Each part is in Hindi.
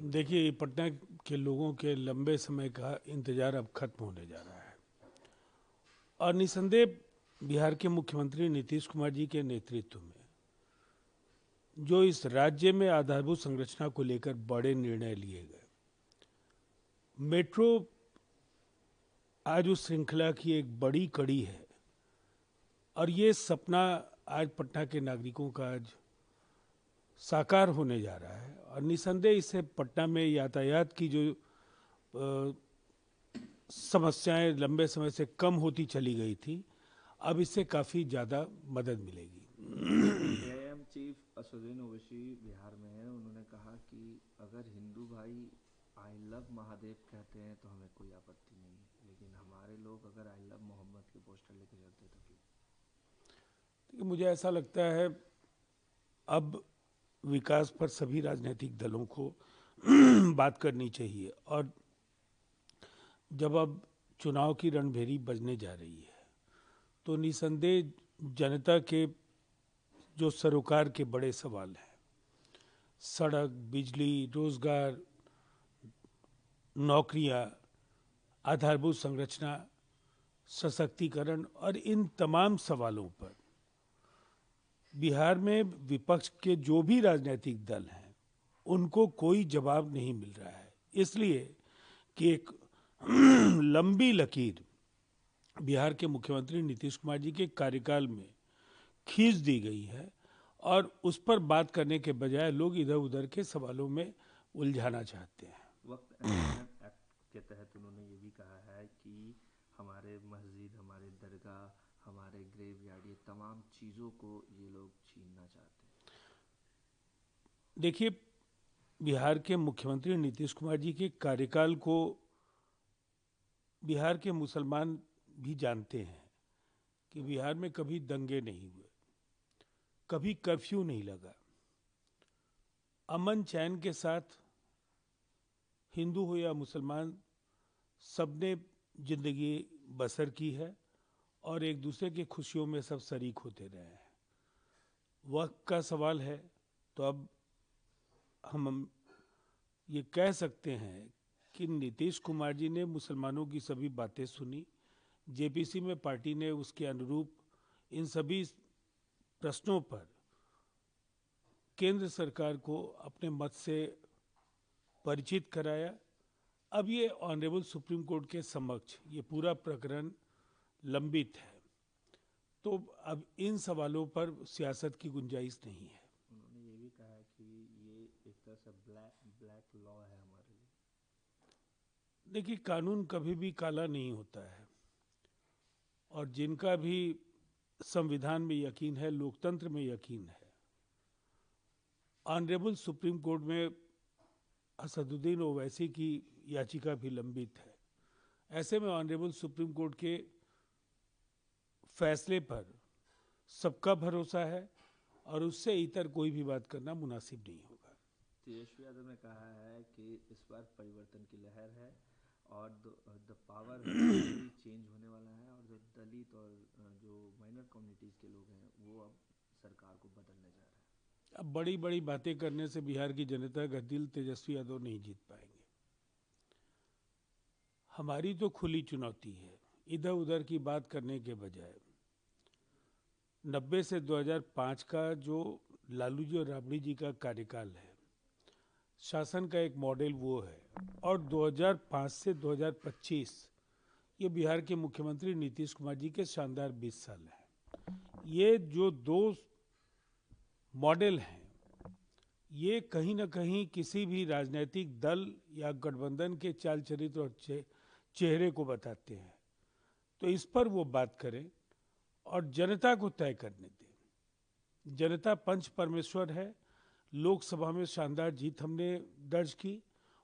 देखिए, ये पटना के लोगों के लंबे समय का इंतजार अब खत्म होने जा रहा है और निसंदेह बिहार के मुख्यमंत्री नीतीश कुमार जी के नेतृत्व में जो इस राज्य में आधारभूत संरचना को लेकर बड़े निर्णय लिए गए, मेट्रो आज उस श्रृंखला की एक बड़ी कड़ी है और ये सपना आज पटना के नागरिकों का आज साकार होने जा रहा है। और निसंदेह इससे पटना में यातायात की जो समस्याएं लंबे समय से कम होती चली गई थी, अब इससे काफ़ी ज़्यादा मदद मिलेगी। एआईएम चीफ असदुद्दीन ओवैसी बिहार में है। उन्होंने कहा कि अगर हिंदू भाई आई लव महादेव कहते हैं तो हमें कोई आपत्ति नहीं है, लेकिन हमारे लोग अगर आई लव मोहम्मद के पोस्टर लेके चलते तो क्यों? तो मुझे ऐसा लगता है अब विकास पर सभी राजनीतिक दलों को बात करनी चाहिए और जब अब चुनाव की रणभेरी बजने जा रही है तो निसंदेह जनता के जो सरोकार के बड़े सवाल हैं, सड़क, बिजली, रोजगार, नौकरियां, आधारभूत संरचना, सशक्तिकरण और इन तमाम सवालों पर बिहार में विपक्ष के जो भी राजनीतिक दल हैं उनको कोई जवाब नहीं मिल रहा है। इसलिए कि एक लंबी लकीर बिहार के मुख्यमंत्री नीतीश कुमार जी के कार्यकाल में खींच दी गई है और उस पर बात करने के बजाय लोग इधर उधर के सवालों में उलझाना चाहते हैं। वक्त अमेंडमेंट एक्ट के तहत उन्होंने ये भी कहा है कि हमारे मस्जिद, हमारे दरगाह, हमारे ग्रेवयार्ड, ये तमाम चीज़ों को ये लोग छीनना चाहते हैं। देखिए, बिहार के मुख्यमंत्री नीतीश कुमार जी के कार्यकाल को बिहार के मुसलमान भी जानते हैं कि बिहार में कभी दंगे नहीं हुए, कभी कर्फ्यू नहीं लगा, अमन चैन के साथ हिंदू हो या मुसलमान सबने जिंदगी बसर की है और एक दूसरे की खुशियों में सब शरीक होते रहे हैं। वक्त का सवाल है तो अब हम ये कह सकते हैं कि नीतीश कुमार जी ने मुसलमानों की सभी बातें सुनी, जेपीसी में पार्टी ने उसके अनुरूप इन सभी प्रश्नों पर केंद्र सरकार को अपने मत से परिचित कराया। अब ये ऑनरेबल सुप्रीम कोर्ट के समक्ष ये पूरा प्रकरण लंबित है, तो अब इन सवालों पर सियासत की गुंजाइश नहीं है। उन्होंने ये भी कहा है कि ये एक तरह से ब्लैक लॉ है हमारे लिए। देखिए, कानून कभी भी काला नहीं होता है और जिनका भी संविधान में यकीन है, लोकतंत्र में यकीन है, ऑनरेबल सुप्रीम कोर्ट में असदुद्दीन ओवैसी की याचिका भी लंबित है। ऐसे में ऑनरेबल सुप्रीम कोर्ट के फैसले पर सबका भरोसा है और उससे इतर कोई भी बात करना मुनासिब नहीं होगा। तेजस्वी यादव ने कहा है कि इस बार परिवर्तन की लहर है और द पावर चेंज होने वाला है और जो दलित और जो माइनर कम्युनिटीज़ के लोग हैं वो अब सरकार को बदलने जा रहे हैं। अब बड़ी बड़ी बातें करने से बिहार की जनता का दिल तेजस्वी यादव नहीं जीत पाएंगे। हमारी तो खुली चुनौती है, इधर उधर की बात करने के बजाय 90 से 2005 का जो लालू जी और राबड़ी जी का कार्यकाल है, शासन का एक मॉडल वो है और 2005 से 2025 ये बिहार के मुख्यमंत्री नीतीश कुमार जी के शानदार 20 साल हैं। ये जो दो मॉडल हैं ये कहीं ना कहीं किसी भी राजनीतिक दल या गठबंधन के चाल चरित्र और चेहरे को बताते हैं, तो इस पर वो बात करें और जनता को तय करने दें। जनता पंच परमेश्वर है। लोकसभा में शानदार जीत हमने दर्ज की,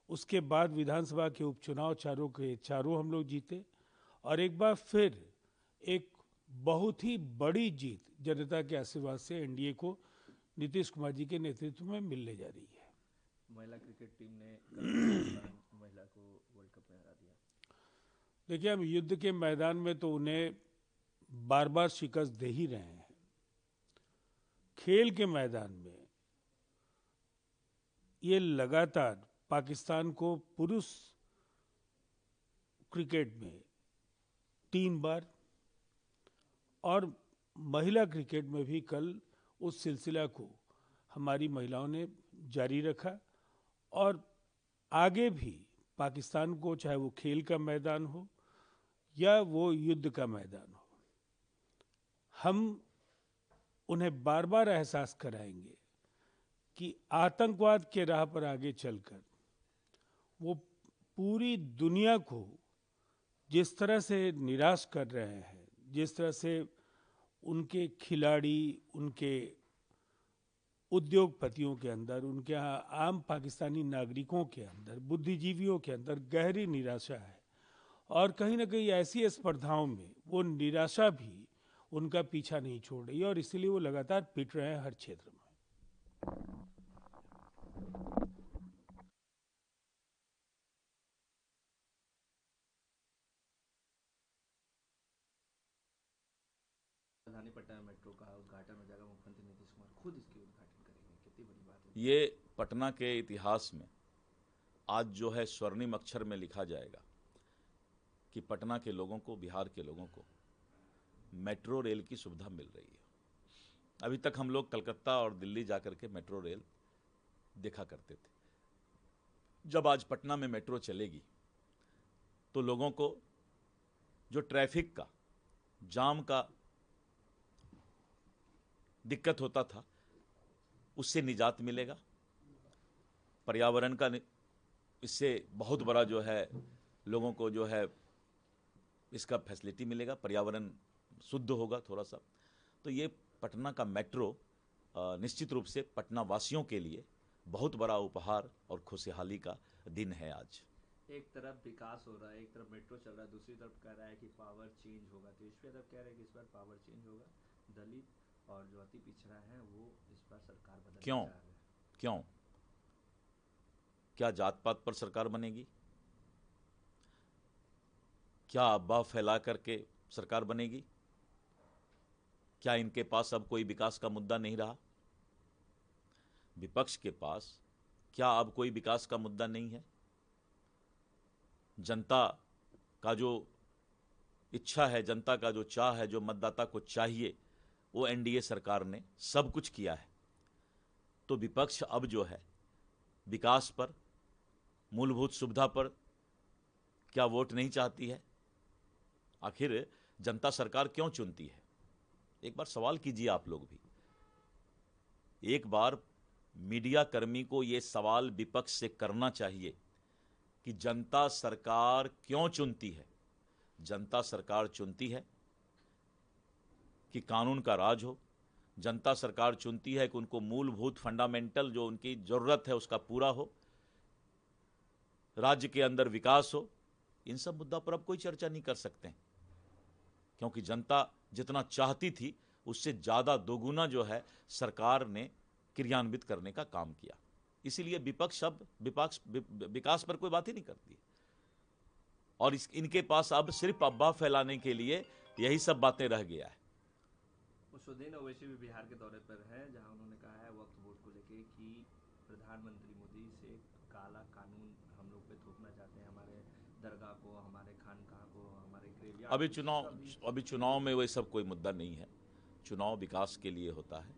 उसके बाद विधानसभा के उपचुनाव चारों के चारों हम लोग जीते और एक बार फिर एक बहुत ही बड़ी जीत जनता के आशीर्वाद से एनडीए को नीतीश कुमार जी के नेतृत्व में मिलने जा रही है। महिला क्रिकेट टीम ने कल महिला को वर्ल्ड कप में हरा दिया। देखिए, हम युद्ध के मैदान में तो उन्हें बार बार शिकस्त दे ही रहे हैं, खेल के मैदान में ये लगातार पाकिस्तान को पुरुष क्रिकेट में 3 बार और महिला क्रिकेट में भी कल उस सिलसिला को हमारी महिलाओं ने जारी रखा। और आगे भी पाकिस्तान को, चाहे वो खेल का मैदान हो या वो युद्ध का मैदान हो, हम उन्हें बार बार एहसास कराएंगे कि आतंकवाद के राह पर आगे चलकर वो पूरी दुनिया को जिस तरह से निराश कर रहे हैं, जिस तरह से उनके खिलाड़ी, उनके उद्योगपतियों के अंदर, उनके आम पाकिस्तानी नागरिकों के अंदर, बुद्धिजीवियों के अंदर गहरी निराशा है। और कहीं ना कहीं ऐसी स्पर्धाओं में वो निराशा भी उनका पीछा नहीं छोड़ रही है और इसीलिए वो लगातार पिट रहे हैं हर क्षेत्र में। राजधानी पटना मेट्रो का उद्घाटन हो जाएगा, मुख्यमंत्री नीतीश कुमार खुद इसकी उद्घाटन करेंगे। कितनी बड़ी बात है ये पटना के इतिहास में आज जो है स्वर्णिम अक्षर में लिखा जाएगा कि पटना के लोगों को, बिहार के लोगों को मेट्रो रेल की सुविधा मिल रही है। अभी तक हम लोग कलकत्ता और दिल्ली जाकर के मेट्रो रेल देखा करते थे। जब आज पटना में मेट्रो चलेगी तो लोगों को जो ट्रैफिक का, जाम का दिक्कत होता था उससे निजात मिलेगा। पर्यावरण का इससे बहुत बड़ा जो है लोगों को जो है इसका फैसिलिटी मिलेगा, पर्यावरण शुद्ध होगा थोड़ा सा। तो ये पटना का मेट्रो निश्चित रूप से पटना वासियों के लिए बहुत बड़ा उपहार और खुशहाली का दिन है आज। एक तरफ विकास हो रहा है, एक तरफ मेट्रो चल रहा है, दूसरी तरफ कह रहा है कि पावर चेंज होगा। तो इस पर कह रहे हैं कि इस बार पावर चेंज होगा, दलित और जो अति पिछड़ा है वो इस बार सरकार बदलना क्यों? चाह रहे हैं। क्यों? क्या जात पात पर सरकार बनेगी? क्या अफवाह फैला करके सरकार बनेगी? क्या इनके पास अब कोई विकास का मुद्दा नहीं रहा? विपक्ष के पास क्या अब कोई विकास का मुद्दा नहीं है? जनता का जो इच्छा है, जनता का जो चाह है, जो मतदाता को चाहिए, वो एनडीए सरकार ने सब कुछ किया है। तो विपक्ष अब जो है विकास पर, मूलभूत सुविधा पर क्या वोट नहीं चाहती है? आखिर जनता सरकार क्यों चुनती है? एक बार सवाल कीजिए आप लोग भी। एक बार मीडिया कर्मी को यह सवाल विपक्ष से करना चाहिए कि जनता सरकार क्यों चुनती है? जनता सरकार चुनती है कि कानून का राज हो, जनता सरकार चुनती है कि उनको मूलभूत फंडामेंटल जो उनकी जरूरत है उसका पूरा हो, राज्य के अंदर विकास हो। इन सब मुद्दा पर अब कोई चर्चा नहीं कर सकते हैं, क्योंकि जनता जितना चाहती थी उससे ज़्यादा दोगुना जो है सरकार ने क्रियान्वित करने का काम किया। इसीलिए विपक्ष अब विकास पर कोई बात ही नहीं करती है और इनके पास अब सिर्फ अफवाह फैलाने के लिए यही सब बातें रह गया है। असदुद्दीन ओवैसी भी बिहार के दौरे पर है, जहां उन्होंने कहा है वक्फ बोर्ड को लेके कि प्रधानमंत्री मोदी से काला कानून हम लोग पे थोपना चाहते हैं, हमारे दरगाह को, हमारे खानकाह को, हमारे ग्रेवयार्ड। अभी चुनाव में वही सब कोई मुद्दा नहीं है। चुनाव विकास के लिए होता है,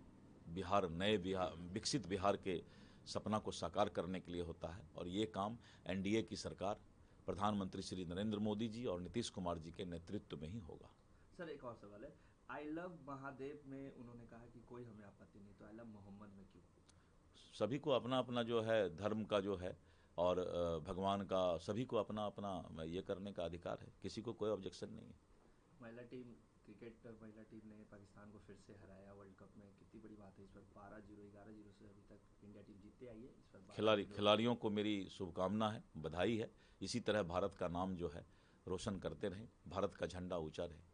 बिहार, नए बिहार, विकसित बिहार के सपना को साकार करने के लिए होता है और ये काम एनडीए की सरकार, प्रधानमंत्री श्री नरेंद्र मोदी जी और नीतीश कुमार जी के नेतृत्व में ही होगा। सर एक और सवाल है, आई लव महादेव में उन्होंने कहा कि कोई हमें आपत्ति नहीं, तो आई लव मोहम्मद में क्यों? सभी को अपना अपना जो है धर्म का जो है और भगवान का, सभी को अपना अपना ये करने का अधिकार है, किसी को कोई ऑब्जेक्शन नहीं है। महिला टीम, क्रिकेट महिला टीम ने पाकिस्तान को फिर से हराया वर्ल्ड कप में, कितनी बड़ी बात है। इस पर 12-0, 11-0 से अभी तक इंडिया टीम जीतते आई है। इस पर खिलाड़ियों को मेरी शुभकामना है, बधाई है। इसी तरह भारत का नाम जो है रोशन करते रहें, भारत का झंडा ऊंचा रहे।